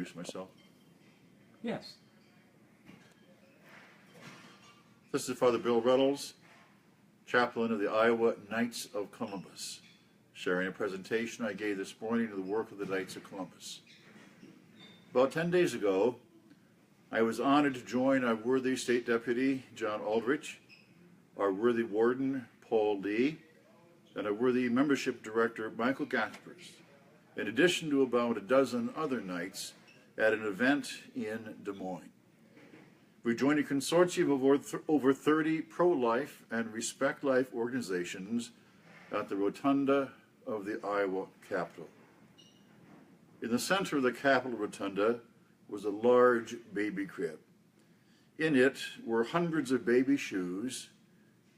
introduce myself? Yes. This is Father Bill Reynolds, Chaplain of the Iowa Knights of Columbus, sharing a presentation I gave this morning to the work of the Knights of Columbus. About 10 days ago, I was honored to join our worthy State Deputy, John Aldrich, our worthy Warden, Paul Lee, and our worthy Membership Director, Michael Gaspers, in addition to about a dozen other Knights at an event in Des Moines. We joined a consortium of over 30 pro-life and respect life organizations at the rotunda of the Iowa Capitol. In the center of the Capitol rotunda was a large baby crib. In it were hundreds of baby shoes,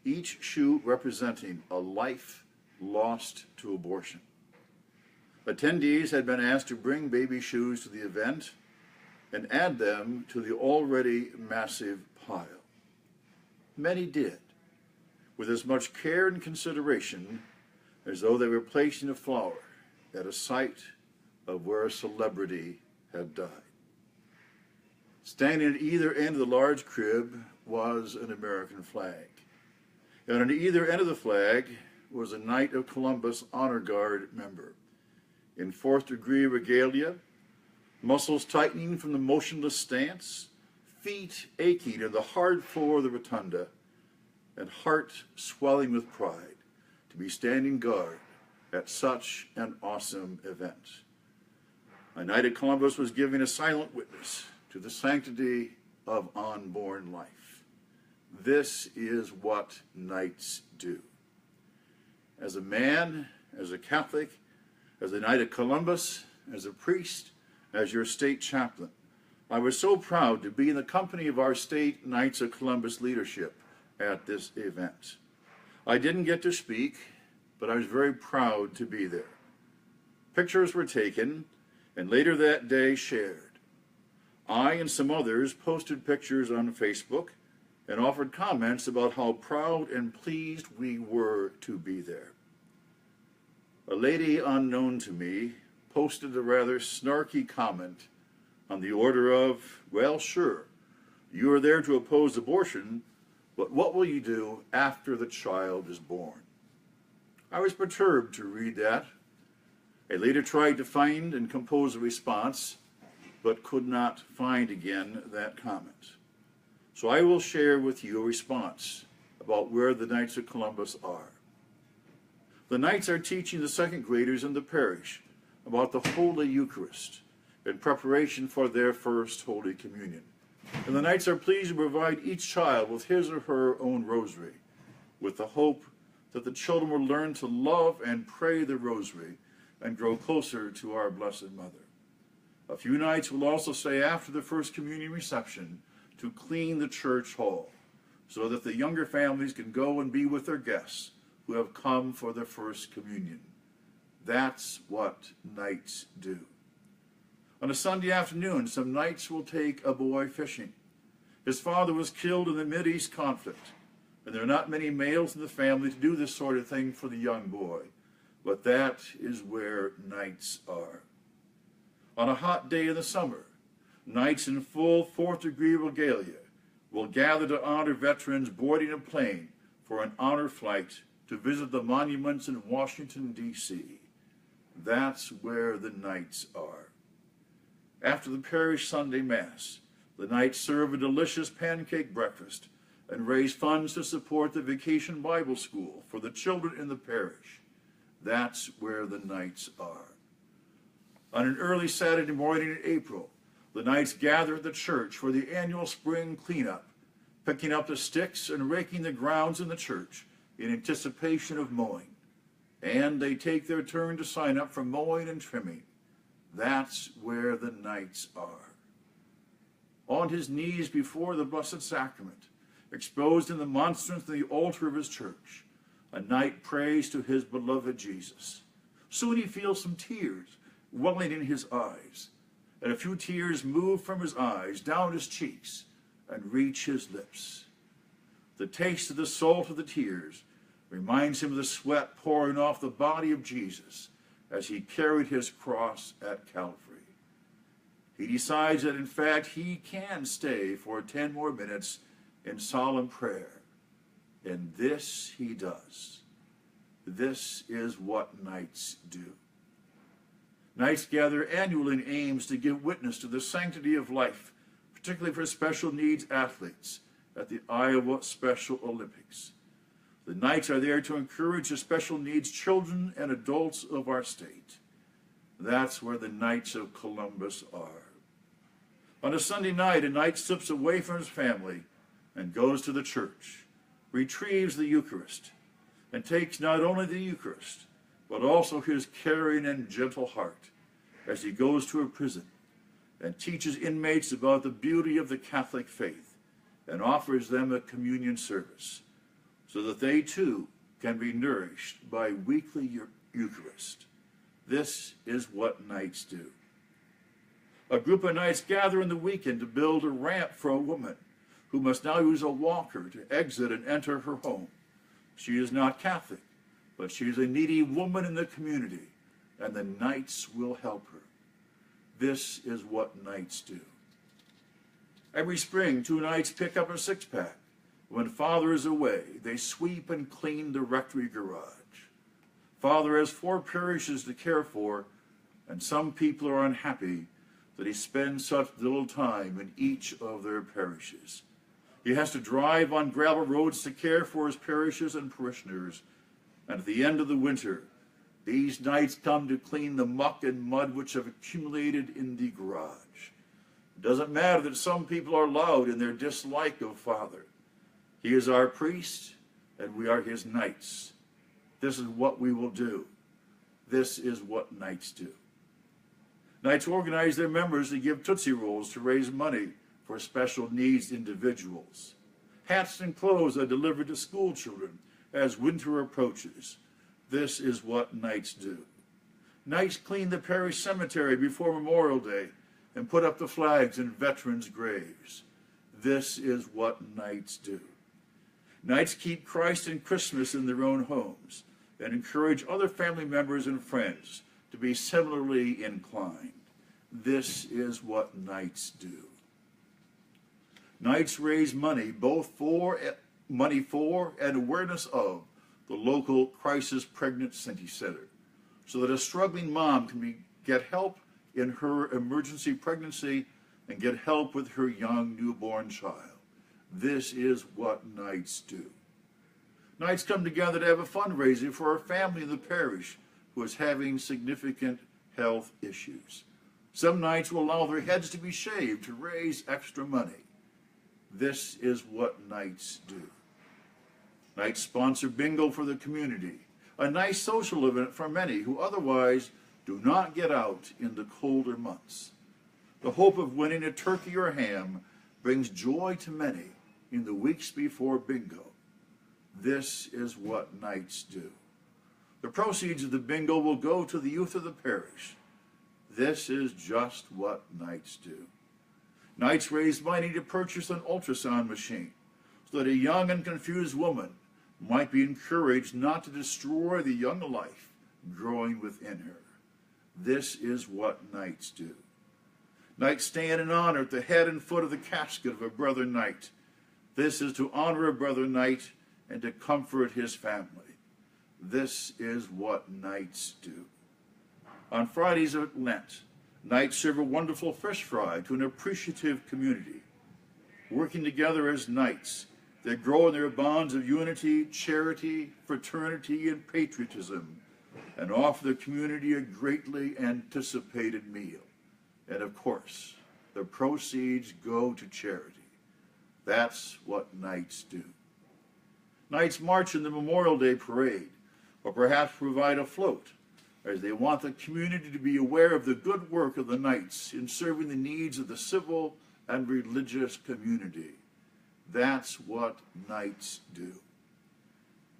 each shoe representing a life lost to abortion. Attendees had been asked to bring baby shoes to the event and add them to the already massive pile. Many did, with as much care and consideration as though they were placing a flower at a site of where a celebrity had died. Standing at either end of the large crib was an American flag. And on either end of the flag was a Knight of Columbus Honor Guard member, in 4th degree regalia, muscles tightening from the motionless stance, feet aching on the hard floor of the rotunda, and heart swelling with pride to be standing guard at such an awesome event. A Knight of Columbus was giving a silent witness to the sanctity of unborn life. This is what Knights do. As a man, as a Catholic, as a Knight of Columbus, as a priest, as your state chaplain, I was so proud to be in the company of our state Knights of Columbus leadership at this event. I didn't get to speak, but I was very proud to be there. Pictures were taken and later that day shared. I and some others posted pictures on Facebook and offered comments about how proud and pleased we were to be there. A lady unknown to me posted a rather snarky comment on the order of, well, sure, you are there to oppose abortion, but what will you do after the child is born? I was perturbed to read that. I later tried to find and compose a response, but could not find again that comment. So I will share with you a response about where the Knights of Columbus are. The Knights are teaching the second graders in the parish about the Holy Eucharist in preparation for their first Holy Communion. And the Knights are pleased to provide each child with his or her own rosary, with the hope that the children will learn to love and pray the rosary and grow closer to our Blessed Mother. A few Knights will also stay after the First Communion reception to clean the church hall so that the younger families can go and be with their guests who have come for their First Communion. That's what Knights do. On a Sunday afternoon, some Knights will take a boy fishing. His father was killed in the Mideast conflict, and there are not many males in the family to do this sort of thing for the young boy, but that is where Knights are. On a hot day in the summer, Knights in full 4th degree regalia will gather to honor veterans boarding a plane for an honor flight to visit the monuments in Washington, D.C. That's where the Knights are. After the parish Sunday Mass, the Knights serve a delicious pancake breakfast and raise funds to support the Vacation Bible School for the children in the parish. That's where the Knights are. On an early Saturday morning in April, the Knights gather at the church for the annual spring cleanup, picking up the sticks and raking the grounds in the church in anticipation of mowing. And they take their turn to sign up for mowing and trimming. That's where the Knights are. On his knees before the Blessed Sacrament, exposed in the monstrance of the altar of his church, a Knight prays to his beloved Jesus. Soon he feels some tears welling in his eyes, and a few tears move from his eyes down his cheeks and reach his lips. The taste of the salt of the tears reminds him of the sweat pouring off the body of Jesus as he carried his cross at Calvary. He decides that in fact he can stay for 10 more minutes in solemn prayer. And this he does. This is what Knights do. Knights gather annually in aims to give witness to the sanctity of life, particularly for special needs athletes at the Iowa Special Olympics. The Knights are there to encourage the special needs children and adults of our state. That's where the Knights of Columbus are. On a Sunday night, a Knight slips away from his family and goes to the church, retrieves the Eucharist, and takes not only the Eucharist, but also his caring and gentle heart as he goes to a prison and teaches inmates about the beauty of the Catholic faith and offers them a communion service so that they too can be nourished by weekly Eucharist. This is what Knights do. A group of Knights gather in the weekend to build a ramp for a woman who must now use a walker to exit and enter her home. She is not Catholic, but she is a needy woman in the community, and the Knights will help her. This is what Knights do. Every spring, 2 Knights pick up a six-pack. When Father is away, they sweep and clean the rectory garage. Father has 4 parishes to care for, and some people are unhappy that he spends such little time in each of their parishes. He has to drive on gravel roads to care for his parishes and parishioners, and at the end of the winter, these Knights come to clean the muck and mud which have accumulated in the garage. It doesn't matter that some people are loud in their dislike of Father. He is our priest, and we are his Knights. This is what we will do. This is what Knights do. Knights organize their members to give Tootsie Rolls to raise money for special needs individuals. Hats and clothes are delivered to school children as winter approaches. This is what Knights do. Knights clean the parish cemetery before Memorial Day and put up the flags in veterans' graves. This is what Knights do. Knights keep Christ and Christmas in their own homes and encourage other family members and friends to be similarly inclined. This is what Knights do. Knights raise money both for and awareness of the local crisis pregnancy center so that a struggling mom can get help in her emergency pregnancy and get help with her young newborn child. This is what Knights do. Knights come together to have a fundraiser for a family in the parish who is having significant health issues. Some Knights will allow their heads to be shaved to raise extra money. This is what Knights do. Knights sponsor bingo for the community, a nice social event for many who otherwise do not get out in the colder months. The hope of winning a turkey or ham brings joy to many in the weeks before bingo. This is what Knights do. The proceeds of the bingo will go to the youth of the parish. This is just what Knights do. Knights raise money to purchase an ultrasound machine so that a young and confused woman might be encouraged not to destroy the young life growing within her. This is what Knights do. Knights stand in honor at the head and foot of the casket of a brother Knight. This is to honor a brother Knight and to comfort his family. This is what Knights do. On Fridays of Lent, Knights serve a wonderful fish fry to an appreciative community. Working together as Knights, they grow in their bonds of unity, charity, fraternity, and patriotism, and offer the community a greatly anticipated meal. And of course, the proceeds go to charity. That's what Knights do. Knights march in the Memorial Day parade, or perhaps provide a float, as they want the community to be aware of the good work of the Knights in serving the needs of the civil and religious community. That's what Knights do.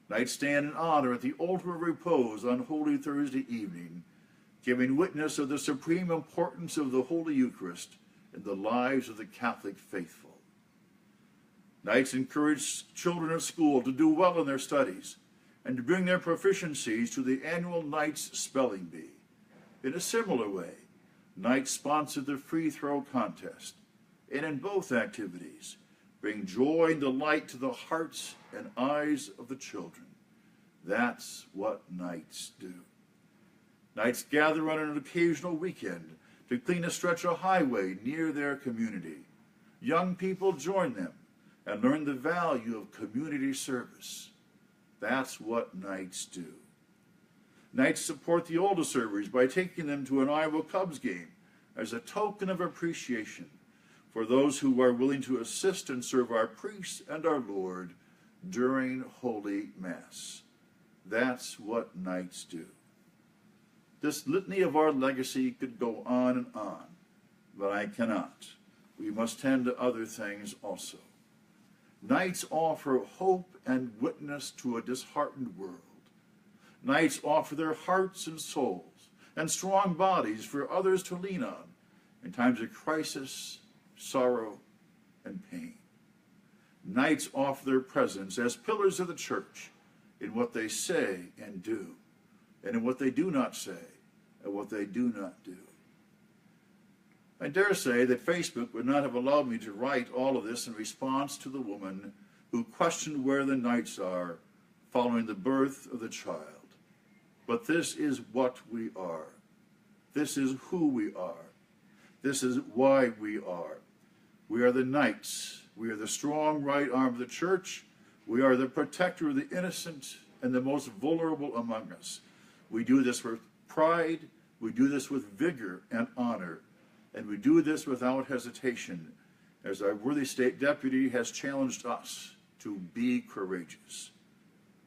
Knights stand in honor at the altar of repose on Holy Thursday evening, giving witness of the supreme importance of the Holy Eucharist in the lives of the Catholic faithful. Knights encourage children at school to do well in their studies and to bring their proficiencies to the annual Knights Spelling Bee. In a similar way, Knights sponsored the free throw contest, and in both activities, bring joy and delight to the hearts and eyes of the children. That's what Knights do. Knights gather on an occasional weekend to clean a stretch of highway near their community. Young people join them and learn the value of community service. That's what Knights do. Knights support the older servers by taking them to an Iowa Cubs game as a token of appreciation for those who are willing to assist and serve our priests and our Lord during Holy Mass. That's what Knights do. This litany of our legacy could go on, but I cannot. We must tend to other things also. Knights offer hope and witness to a disheartened world. Knights offer their hearts and souls and strong bodies for others to lean on in times of crisis, sorrow, and pain. Knights offer their presence as pillars of the church in what they say and do, and in what they do not say and what they do not do. I dare say that Facebook would not have allowed me to write all of this in response to the woman who questioned where the Knights are following the birth of the child. But this is what we are. This is who we are. This is why we are. We are the Knights. We are the strong right arm of the church. We are the protector of the innocent and the most vulnerable among us. We do this with pride. We do this with vigor and honor. And we do this without hesitation, as our worthy state deputy has challenged us to be courageous.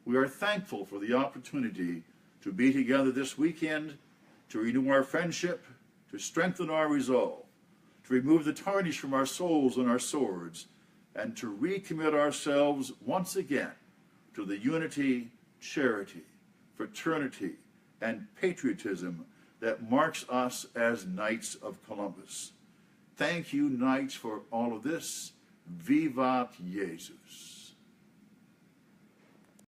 We are thankful for the opportunity to be together this weekend, to renew our friendship, to strengthen our resolve, to remove the tarnish from our souls and our swords, and to recommit ourselves once again to the unity, charity, fraternity, and patriotism that marks us as Knights of Columbus. Thank you, Knights, for all of this. Vivat Jesus.